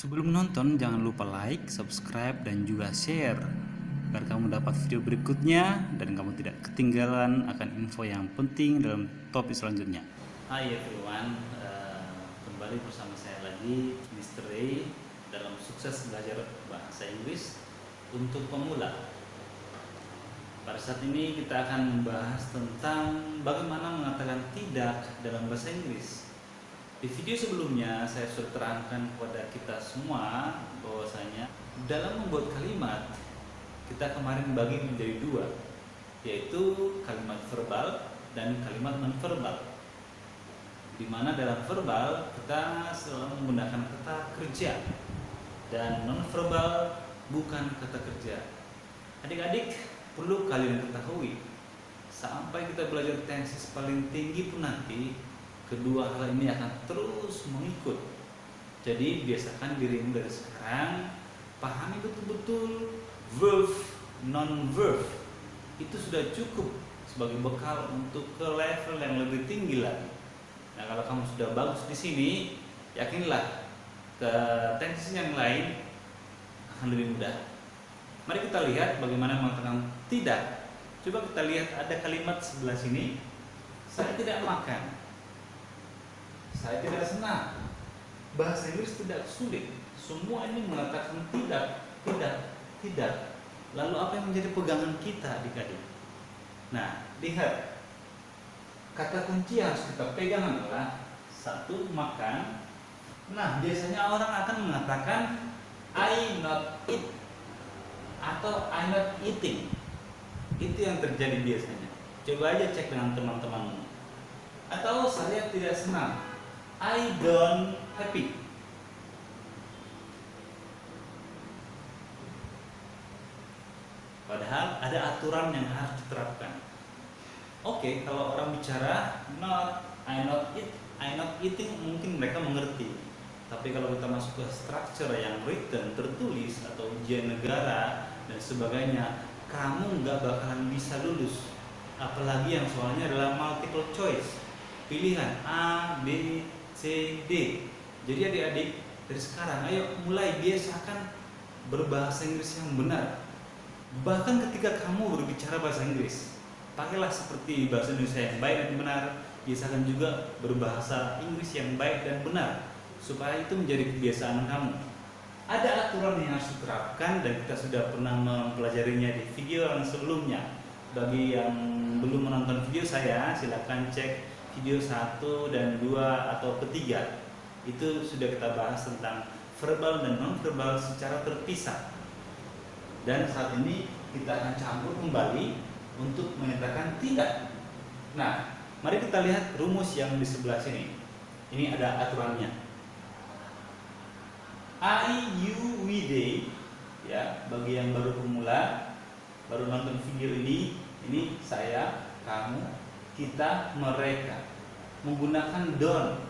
Sebelum nonton, jangan lupa like, subscribe, dan juga share agar kamu dapat video berikutnya dan kamu tidak ketinggalan akan info yang penting dalam topik selanjutnya. Hai everyone, kembali bersama saya lagi Mr. Ray dalam sukses belajar bahasa Inggris untuk pemula. Pada saat ini kita akan membahas tentang bagaimana mengatakan tidak dalam bahasa Inggris. Di video sebelumnya saya sudah terangkan kepada kita semua bahwasanya dalam membuat kalimat kita kemarin bagi menjadi dua, yaitu kalimat verbal dan kalimat non-verbal. Di mana dalam verbal kita selalu menggunakan kata kerja dan non-verbal bukan kata kerja. Adik-adik perlu kalian ketahui, sampai kita belajar tenses paling tinggi pun nanti kedua hal ini akan terus mengikut. Jadi biasakan dirimu dari sekarang, pahami betul-betul verb, non-verb. Itu sudah cukup sebagai bekal untuk ke level yang lebih tinggi lagi. Nah, kalau kamu sudah bagus di sini, yakinlah ke tenses yang lain akan lebih mudah. Mari kita lihat bagaimana mengatakan tidak. Coba kita lihat, ada kalimat sebelah sini. Saya tidak makan. Saya tidak senang. Bahasa Inggris tidak sulit. Semua ini mengatakan tidak, tidak, tidak. Lalu apa yang menjadi pegangan kita adik-adik? Nah, lihat. Kata kunci yang harus kita pegang adalah satu, makan. Nah, biasanya orang akan mengatakan I not eat atau I not eating. Itu yang terjadi biasanya. Coba aja cek dengan teman-temanmu. Atau saya tidak senang, I don't happy. Padahal ada aturan yang harus diterapkan. Oke, kalau orang bicara I not eating, mungkin mereka mengerti. Tapi kalau kita masuk ke structure yang written, tertulis atau ujian negara dan sebagainya, kamu nggak bakalan bisa lulus. Apalagi yang soalnya adalah multiple choice, pilihan A, B, C, D. Jadi adik-adik dari sekarang ayo mulai biasakan berbahasa Inggris yang benar. Bahkan ketika kamu berbicara bahasa Inggris, pakailah seperti bahasa Indonesia yang baik dan benar. Biasakan juga berbahasa Inggris yang baik dan benar, supaya itu menjadi kebiasaan kamu. Ada aturan yang harus diterapkan dan kita sudah pernah mempelajarinya di video yang sebelumnya. Bagi yang belum menonton video saya, silakan cek video 1 dan 2 atau ketiga. Itu sudah kita bahas tentang verbal dan non-verbal secara terpisah. Dan saat ini kita akan campur kembali untuk menyatakan tidak. Nah, mari kita lihat rumus yang di sebelah sini. Ini ada aturannya. I, you, we, they. Ya, bagi yang baru pemula, baru nonton video ini saya, kamu, kita, mereka, menggunakan don't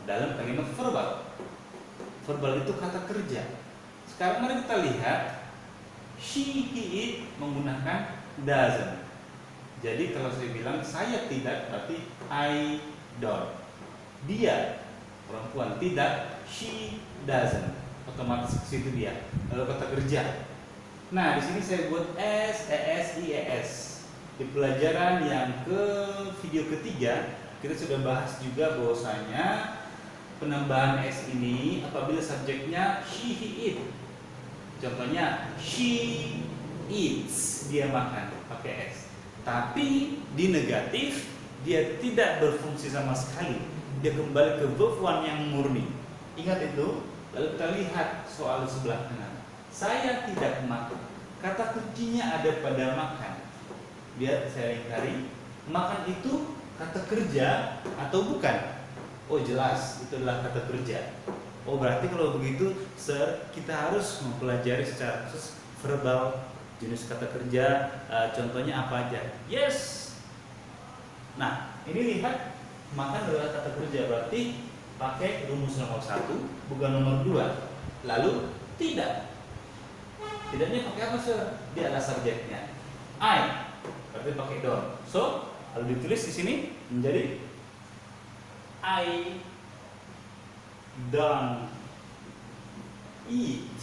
dalam kalimat verbal. Verbal itu kata kerja. Sekarang mari kita lihat, she, he, it menggunakan doesn't. Jadi kalau saya bilang saya tidak, berarti I don't. Dia, perempuan, tidak, she doesn't. Otomatis ke situ dia. Lalu kata kerja. Nah, di sini saya buat s, es, ies. Di pelajaran yang ke video ketiga, kita sudah bahas juga bahwasanya penambahan s ini apabila subjeknya she, he, it. Contohnya she eats, dia makan, pakai s. Tapi di negatif dia tidak berfungsi sama sekali. Dia kembali ke verb one yang murni. Ingat itu. Lalu kita lihat soal sebelah kanan. Saya tidak makan. Kata kuncinya ada pada makan. Biar saya ingkari, makan itu kata kerja atau bukan? Oh jelas, itu adalah kata kerja. Oh berarti kalau begitu, sir, kita harus mempelajari secara khusus verbal, jenis kata kerja, contohnya apa aja? Yes. Nah, ini lihat, makan adalah kata kerja, berarti pakai rumus nomor 1, bukan nomor 2. Lalu tidak. Tidaknya pakai apa, sir? Dia adalah subjeknya. I, berarti pakai don't. So, kalau ditulis di sini menjadi I don't eat.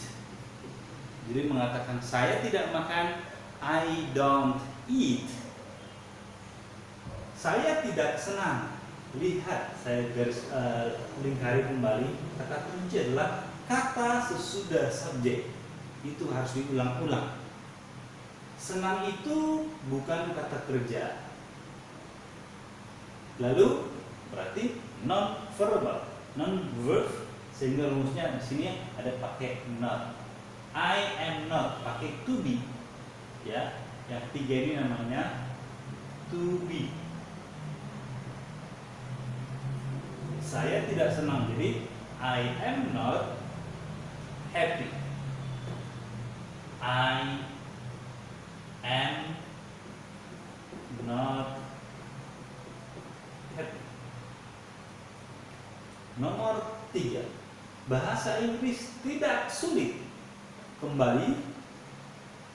Jadi mengatakan saya tidak makan, I don't eat. Saya tidak senang. Lihat, saya garis lingkari kembali. Kata kunci adalah kata sesudah subjek. Itu harus diulang-ulang. Senang itu bukan kata kerja. Lalu berarti non verbal, non verb, sehingga rumusnya di sini ada pakai not. I am not pakai to be, ya. Yang ketiga ini namanya to be. Saya tidak senang, jadi I am not happy. I am not happy. Nomor 3, bahasa Inggris tidak sulit. Kembali,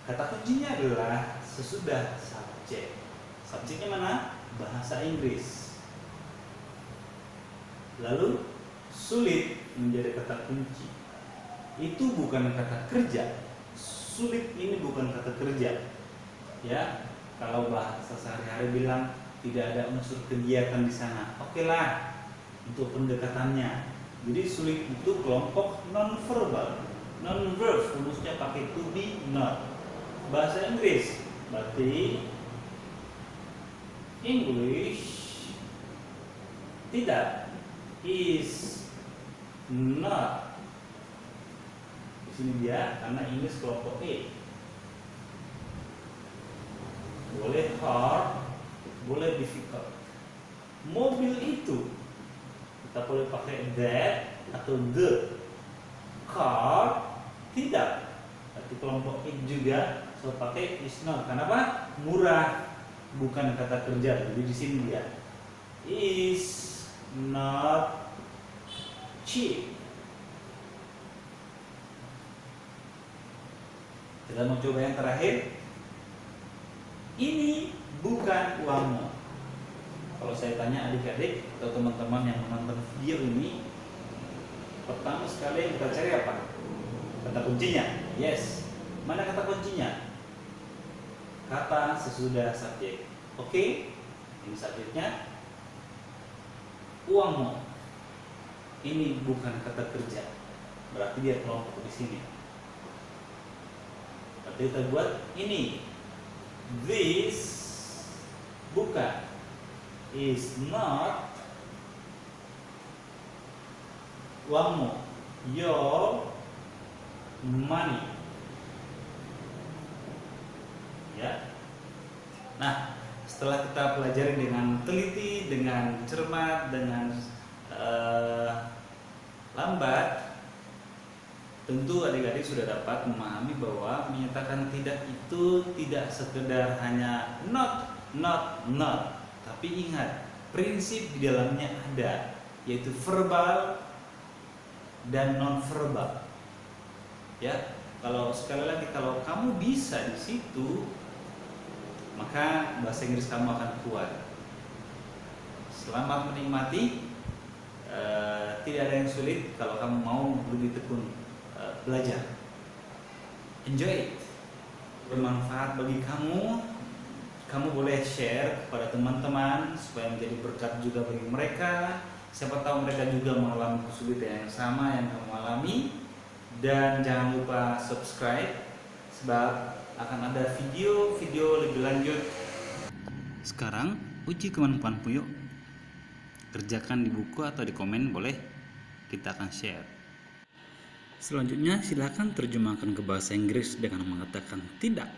kata kuncinya adalah sesudah subjek. Subjeknya mana? Bahasa Inggris. Lalu sulit menjadi kata kunci. Itu bukan kata kerja. Sulit ini bukan kata kerja. Ya, kalau bahasa sehari-hari bilang tidak ada unsur kegiatan di sana. Oke lah, untuk pendekatannya. Jadi sulit itu kelompok non verbal. Non-verb, rumusnya pakai to be, not. Bahasa Inggris, berarti English tidak, is not. Di sini dia, karena English kelompok E. Boleh hard, boleh difficult. Mobil itu, kita boleh pakai that atau the. Car tidak, tapi kelompok it juga, so pakai is not. Kenapa? Murah, bukan kata kerja. Jadi di sini dia is not cheap. Kita mau coba yang terakhir. Ini bukan uangmu. Kalau saya tanya adik-adik atau teman-teman yang menonton video ini, pertama sekali yang kita cari apa? Kata kuncinya. Yes. Mana kata kuncinya? Kata sesudah subjek. Oke. Ini subjeknya. Uangmu. Ini bukan kata kerja. Berarti dia kelompok di sini. Berarti kita buat ini. This bukan. Is not uangmu, your money, ya. Nah, setelah kita pelajari dengan teliti, dengan cermat, dengan lambat, tentu adik-adik sudah dapat memahami bahwa menyatakan tidak itu tidak sekedar hanya not, tapi ingat prinsip di dalamnya ada, yaitu verbal dan non verbal. Ya, kalau sekali lagi kalau kamu bisa di situ, maka bahasa Inggris kamu akan kuat. Selamat menikmati. Tidak ada yang sulit kalau kamu mau lebih tekun belajar. Enjoy it. Bermanfaat bagi kamu. Kamu boleh share kepada teman-teman supaya menjadi berkat juga bagi mereka. Siapa tahu mereka juga mengalami kesulitan yang sama yang kamu alami. Dan jangan lupa subscribe, sebab akan ada video-video lebih lanjut. Sekarang uji kemampuanmu yuk. Kerjakan di buku atau di komen boleh. Kita akan share. Selanjutnya silakan terjemahkan ke bahasa Inggris dengan mengatakan tidak.